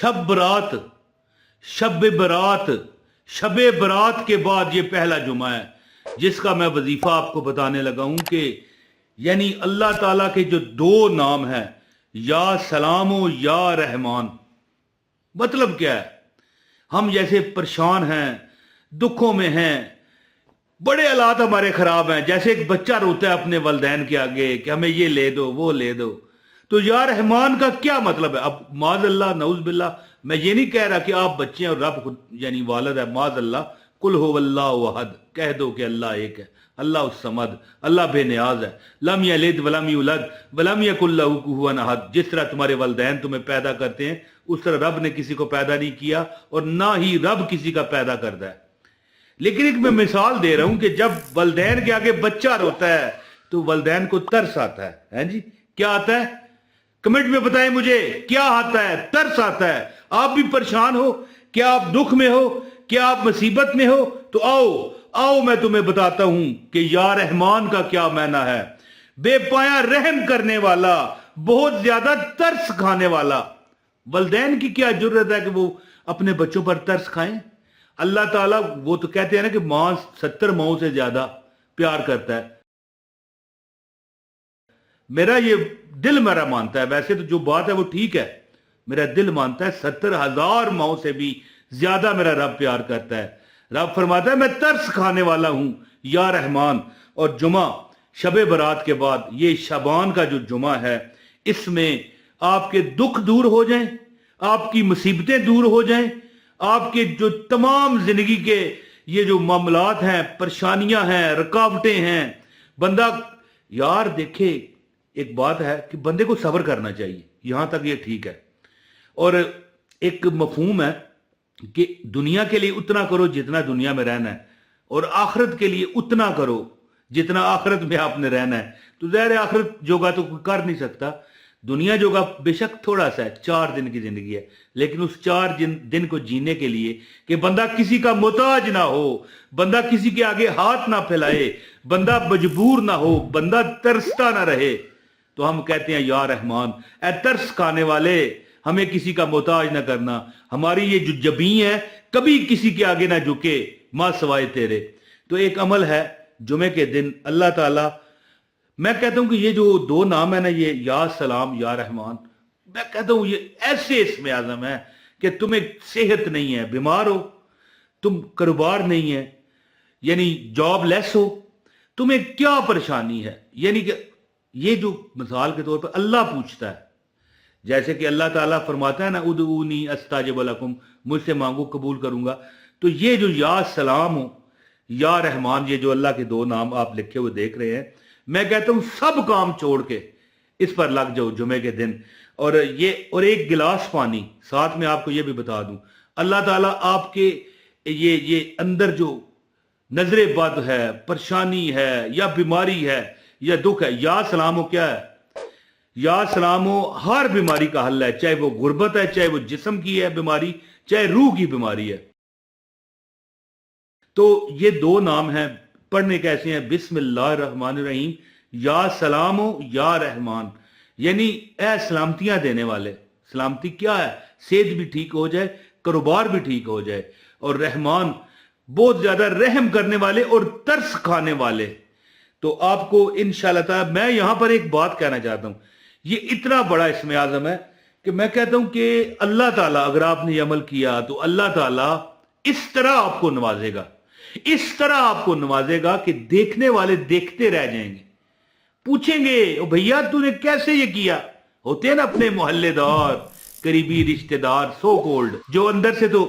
शब बरात, शब बरात, शब बरात के बाद ये पहला जुमा है जिसका मैं वजीफा आपको बताने लगा हूं कि यानी अल्लाह ताला के जो दो नाम हैं, या सलाम या रहमान। मतलब क्या है? हम जैसे परेशान हैं, दुखों में हैं, बड़े हालात हमारे खराब हैं, जैसे एक बच्चा रोता है अपने वालिदैन के आगे कि हमें ये ले दो वो ले दो, तो या रहमान का क्या मतलब है? अब माज़अल्लाह नऊज़ बिल्लाह, मैं ये नहीं कह रहा कि आप बच्चे हैं और रब खुद यानी वालिद है, माज़अल्लाह, कुल हुवल्लाहु अहद, कह दो कि अल्लाह एक है, अल्लाह उस-समद, अल्लाह बेनियाज है, लम यलिद वलम यूलद वलम यकुल लहू कुफुवन अहद। जिस तरह तुम्हारे वालिदैन तुम्हें पैदा करते हैं उस तरह रब ने किसी को पैदा नहीं किया और ना ही रब किसी का पैदा करता है। लेकिन एक मैं मिसाल दे रहा हूं कि जब वालिदैन के आगे बच्चा रोता है तो वालिदैन को तरस आता है जी? क्या आता है? कमेंट में बताएं मुझे, क्या आता है? तरस आता है। आप भी परेशान हो, क्या आप दुख में हो, क्या आप मुसीबत में हो, तो आओ मैं तुम्हें बताता हूं कि या रहमान का क्या मायना है। बेपाया रहम करने वाला, बहुत ज्यादा तरस खाने वाला। वालिदैन की क्या जरूरत है कि वो अपने बच्चों पर तरस खाएं? अल्लाह ताला वो तो कहते हैं ना कि मां 70 माओं से ज्यादा प्यार करता है। मेरा ये दिल मेरा मानता है, वैसे तो जो बात है वो ठीक है, मेरा दिल मानता है 70,000 माओं से भी ज्यादा मेरा रब प्यार करता है। रब फरमाता है मैं तरस खाने वाला हूं या रहमान। और जुमा शबे बरात के बाद ये शबान का जो जुमा है, इसमें आपके दुख दूर हो जाएं, आपकी मुसीबतें दूर हो जाएं, आपके जो तमाम जिंदगी के ये जो मामलात हैं, परेशानियां हैं, रुकावटें हैं, बंदा यार देखे एक बात है कि बंदे को सब्र करना चाहिए, यहां तक ये ठीक है। और एक मफहूम है कि दुनिया के लिए उतना करो जितना दुनिया में रहना है, और आखिरत के लिए उतना करो जितना आखिरत में आपने रहना है। तो ज़ाहिर है आखिरत जोगा तो कोई कर नहीं सकता, दुनिया जोगा बेशक थोड़ा सा है, 4 दिन की जिंदगी है, लेकिन उस 4 दिन को जीने के लिए कि बंदा किसी का मोहताज ना हो, बंदा किसी के आगे हाथ ना फैलाए, बंदा मजबूर ना हो, बंदा तरसता ना रहे, तो हम कहते हैं या रहमान, ए तरस खाने वाले, हमें किसी का मोहताज ना करना, हमारी ये जो जबी है कभी किसी के आगे ना झुके मां सवाए तेरे। तो एक अमल है जुमे के दिन अल्लाह ताला, मैं कहता हूं कि ये जो 2 नाम है ना, ये या सलाम या रहमान, मैं कहता हूं ये ऐसे इसमें आजम है कि तुम्हें सेहत नहीं है, बीमार हो, तुम कारोबार नहीं है, यानी जॉब लेस हो, तुम्हें क्या परेशानी है, यानी कि ये जो मिसाल के तौर पर अल्लाह पूछता है, जैसे कि अल्लाह ताला फरमाता है ना उदऊनी अस्ताजिब लकुम, मुझसे मांगो कबूल करूंगा। तो ये जो या सलाम हो या रहमान, ये जो अल्लाह के 2 नाम आप लिखे हुए देख रहे हैं, मैं कहता हूं सब काम छोड़ के इस पर लग जाओ जुमे के दिन। और एक गिलास पानी साथ में आपको ये भी बता दूं, अल्लाह ताला आपके ये अंदर जो नजरे बद है, परेशानी है या बीमारी है या दुख है, या सलामो क्या है? या सलामो हर बीमारी का हल है, चाहे वो गुर्बत है, चाहे वो जिस्म की है बीमारी, चाहे रूह की बीमारी है। तो ये 2 नाम हैं, पढ़ने कैसे हैं? बिस्मिल्लाहिर्रहमानिर्रहीम, या सलामो या रहमान, यानी ए सलामतियां देने वाले। सलामती क्या है? सेहत भी ठीक हो जाए, कारोबार भी ठीक हो जाए, और रहमान बहुत ज्यादा रहम करने वाले और तरस खाने वाले। तो आपको इंशाअल्लाह ताला मैं यहां पर एक बात कहना चाहता हूं, ये इतना बड़ा इसमें आजम है कि मैं कहता हूं कि अल्लाह ताला अगर आपने ये अमल किया तो अल्लाह ताला इस तरह आपको नवाजेगा, इस तरह आपको नवाजेगा कि देखने वाले देखते रह जाएंगे, पूछेंगे ओ भैया तूने कैसे ये किया। होते हैं ना अपने मोहल्लेदार, करीबी रिश्तेदार, सो कॉल्ड, जो अंदर से तो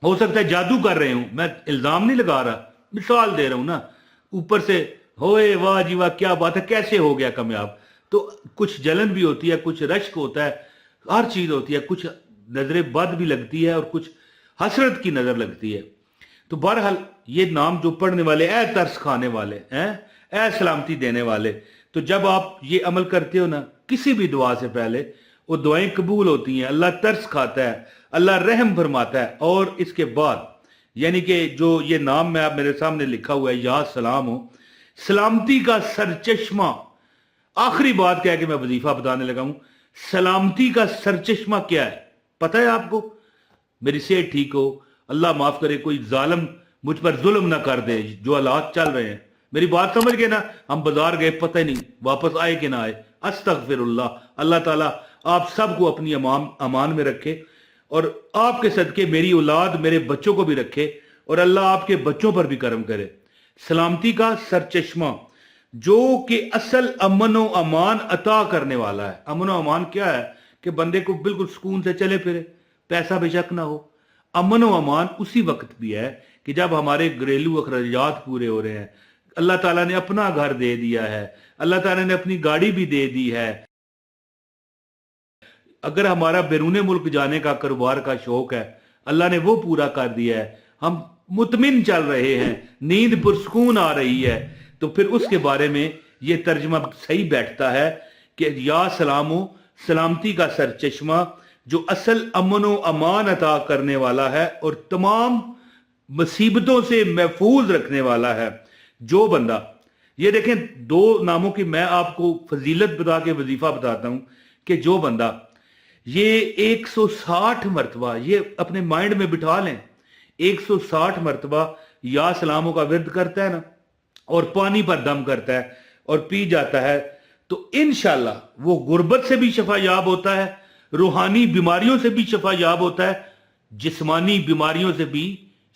हो सकता है जादू कर रहे हूं, मैं इल्जाम नहीं लगा रहा, मिसाल दे रहा हूं ना, ऊपर से होए वाह जी वाह क्या बात है, कैसे हो गया कामयाब। तो कुछ जलन भी होती है, कुछ रश्क होता है, हर चीज होती है, कुछ नजरे बद भी लगती है और कुछ हसरत की नजर लगती है। तो बहरहाल ये नाम जो पढ़ने वाले, ए तरस खाने वाले हैं, ए सलामती देने वाले, तो जब आप ये अमल करते हो ना, किसी भी दुआ से पहले वो दुआएं कबूल होती हैं, अल्लाह तरस खाता है, अल्लाह रहम फरमाता है। और इसके बाद यानी कि जो ये नाम में आप मेरे सामने लिखा हुआ है या सलाम हो, सलामती का सरचश्मा, आखिरी बात क्या है कि मैं वजीफा बताने लगा हूं, सलामती का सरचश्मा क्या है? पता है आपको? मेरी सेहत ठीक हो, अल्लाह माफ करे, कोई जालिम मुझ पर जुल्म ना कर दे, जो हालात चल रहे हैं। मेरी बात समझ गए ना? हम बाजार गए, पता ही नहीं वापस आए कि ना आए। अस्तगफिरुल्लाह। अल्लाह ताला आप सबको अपनी अमान में रखे, और आपके सदके मेरी औलाद, मेरे बच्चों को भी रखे, और अल्लाह आपके बच्चों पर भी करम करे। सलामती का सरचश्मा, जो कि असल अमन व अमान अता करने वाला है। अमन व अमान क्या है? कि बंदे को बिल्कुल सुकून से चले फिरे, पैसा बेशक ना हो। अमन व अमान उसी वक्त भी है कि जब हमारे घरेलू अखराजात पूरे हो रहे हैं। अल्लाह ताला ने अपना घर दे दिया है, अल्लाह ताला ने अपनी गाड़ी भी दे दी है। अगर हमारा बैरून मुल्क जाने का कारोबार का शौक है, अल्लाह ने वो पूरा कर दिया है। हम मुतमिन चल रहे हैं, नींद पुरसकून आ रही है, तो फिर उसके बारे में ये तर्जमा सही बैठता है कि या सलामो, सलामती का सरचश्मा, जो असल अमन व अमान अता करने वाला है और तमाम मुसीबतों से महफूज रखने वाला है। जो बंदा, ये देखें, दो नामों की मैं आपको फजीलत बता के वजीफा बताता हूं कि जो बंदा ये 160 मरतबा, ये अपने माइंड में बिठा लें, 160 मरतबा या सलामों का विर्द करता है ना, और पानी पर दम करता है और पी जाता है, तो इंशाल्लाह वो गुर्बत से भी शफा याब होता है, रूहानी बीमारियों से भी शफा याब होता है, जिस्मानी बीमारियों से भी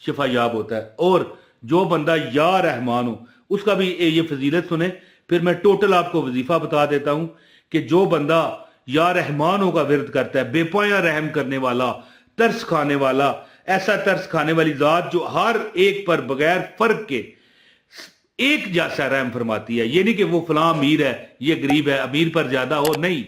शफा याब होता है। और जो बंदा या रहमान हो, उसका भी ये फजीलत सुने, फिर मैं टोटल आपको वजीफा बता देता हूं कि जो बंदा या रहमानों का विरद करता है, बेपाया रहम करने वाला, तरस खाने वाला, ऐसा तरस खाने वाली जात जो हर एक पर बगैर फर्क के एक जैसा रहम फरमाती है। ये नहीं कि वो फलां अमीर है, ये गरीब है, अमीर पर ज्यादा हो, नहीं।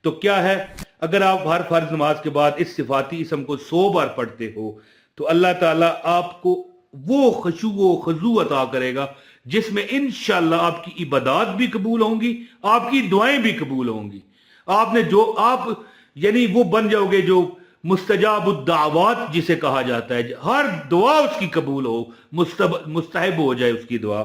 तो क्या है, अगर आप हर फर्ज नमाज के बाद इस सिफाती इसम को 100 बार पढ़ते हो, तो अल्लाह ताला आपको वो खुशू व खजू अता करेगा जिसमें इंशाअल्लाह आपकी इबादत भी कबूल होंगी, आपकी दुआएं भी कबूल होंगी। आपने जो आप यानी वो बन जाओगे जो मुस्तजाबुद्दावात जिसे कहा जाता है, हर दुआ उसकी कबूल हो, मुस्तहब हो जाए उसकी दुआ,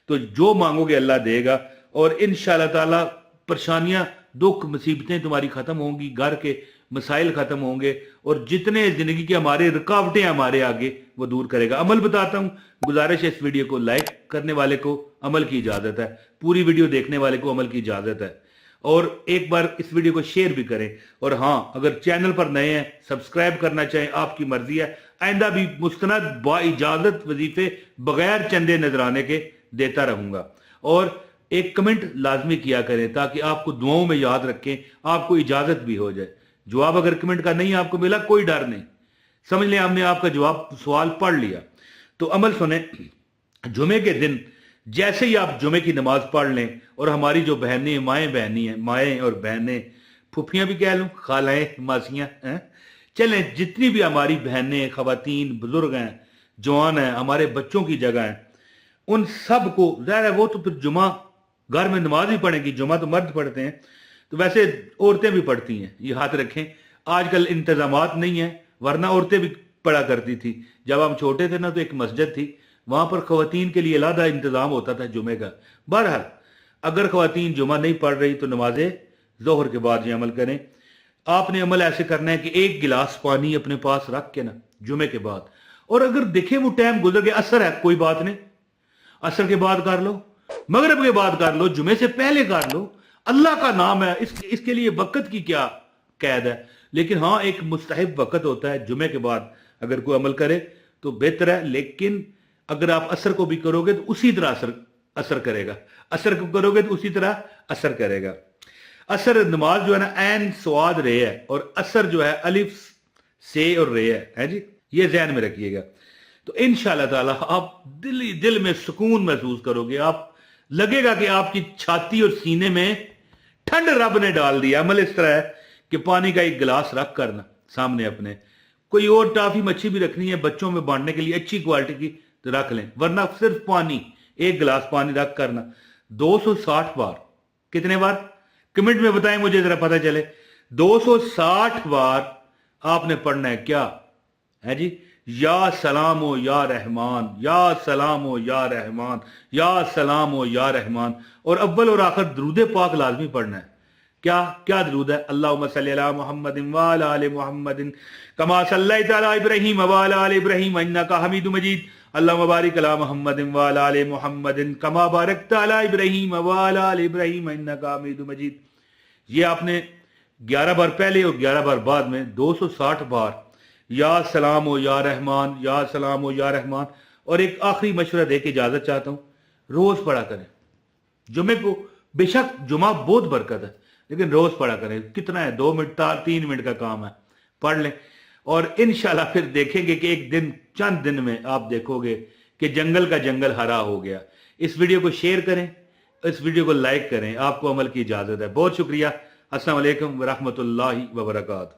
तो जो मांगोगे अल्लाह देगा। और इंशाअल्लाह ताला परेशानियां, दुख, मुसीबतें तुम्हारी खत्म होंगी, घर के मसाइल खत्म होंगे, और जितने जिंदगी के हमारे रुकावटें हमारे आगे वो दूर करेगा। अमल बताता हूं, गुजारिश है, इस वीडियो को लाइक करने वाले को अमल की इजाजत है, पूरी वीडियो देखने वाले को अमल की इजाजत है, और एक बार इस वीडियो को शेयर भी करें। और हां, अगर चैनल पर नए हैं, सब्सक्राइब करना चाहें, आपकी मर्जी है। आइंदा भी मुस्तनद बा इजाजत वजीफे बगैर चंदे नजराने के देता रहूंगा। और एक कमेंट लाजमी किया करें ताकि आपको दुआओं में याद रखें, आपको इजाजत भी हो जाए। जवाब अगर कमेंट का नहीं आपको मिला, कोई डर नहीं, समझ लें हमने आपका जवाब सवाल पढ़ लिया। तो अमल सुने, जुमे के दिन जैसे ही आप जुमे की नमाज पढ़ लें, और हमारी जो बहनें, माएँ और बहनें, फुफियां भी कह लूं, खालाएं, मासियां हैं, चलें, जितनी भी हमारी बहनें, खवातीन, बुजुर्ग हैं, जवान हैं, हमारे बच्चों की जगह हैं, उन सब को ज़ाहिर है वो तो फिर जुमा घर में नमाज ही पढ़ेंगी, जुमा तो मर्द पढ़ते हैं, तो वैसे औरतें भी पढ़ती हैं, ये हाथ रखें। आजकल इंतजामात नहीं है, वरना औरतें भी पढ़ा करती थी। जब हम छोटे थे ना, तो एक मस्जिद थी, वहां पर खवातीन के लिए अलग इंतजाम होता था जुमे का। बहरहाल, अगर खवातीन जुमा नहीं पढ़ रही तो नमाजे जोहर के बाद ये अमल करें। आपने अमल ऐसे करना है कि 1 गिलास पानी अपने पास रख के ना, जुमे के बाद, और अगर देखे वो टाइम गुजर गया, असर है, कोई बात नहीं, असर के बाद कर लो, मगरिब के बाद कर लो, जुमे से पहले कर लो, अल्लाह का नाम है, इसके लिए वक्त की क्या कैद है। लेकिन हाँ, एक मुस्तहब वक्त होता है जुमे के बाद, अगर कोई अमल करे तो बेहतर है। लेकिन अगर आप असर को भी करोगे तो उसी तरह असर करेगा, असर को करोगे तो उसी तरह असर करेगा। असर नमाज जो है ना, ऐन स्वाद रे है, और असर जो है अलिफ से और रे है जी, ये ध्यान में रखिएगा। तो इंशाअल्लाह ताला आप दिल में सुकून महसूस करोगे, आप लगेगा कि आपकी छाती और सीने में ठंड रब ने डाल दिया। अमल इस तरह है कि पानी का 1 गिलास रख करना सामने अपने, कोई और टाफी मच्छी भी रखनी है बच्चों में बांटने के लिए अच्छी क्वालिटी की तो रख लें, वरना सिर्फ पानी, 1 गिलास पानी रख करना 260 बार। कितने बार कमेंट में बताएं मुझे जरा पता चले। 260 बार आपने पढ़ना है। क्या है जी? या सलाम ओ या रहमान, या सलाम ओ या रहमान, या सलाम ओ या रहमान। और अव्वल और आखिर दुरूद पाक लाजमी पढ़ना है। क्या दरूद है? अल्लाहुम्मा सल्ली अला मुहम्मदिन व अला आलि मुहम्मदिन कमा सल्लैता अला इब्राहीम व अला आलि इब्राहीम इन्नका हमीदुम मजीद। अल्लाहुम्मा बारिक अला मुहम्मदिन व अला आलि मुहम्मदिन कमा बारकता अला इब्राहीम व अला आलि इब्राहीम इन्नका हमीदुम मजीद। ये आपने 11 बार पहले और 11 बार बाद में 260 बार या सलाम हो या रहमान, या सलाम हो या रहमान। और एक आखिरी मशवरा दे के इजाजत चाहता हूं, रोज पढ़ा करें जुमे को। बेशक जुमा बहुत बरकत है, लेकिन रोज पढ़ा करें। कितना है? 2 मिनट 3 मिनट का काम है, पढ़ लें। और इंशाल्लाह फिर देखेंगे कि एक दिन, चंद दिन में आप देखोगे कि जंगल का जंगल हरा हो गया। इस वीडियो को शेयर करें, इस वीडियो को लाइक करें। आपको अमल की इजाजत है। बहुत शुक्रिया। अस्सलाम वालेकुम व रहमतुल्लाहि व बरकातहू।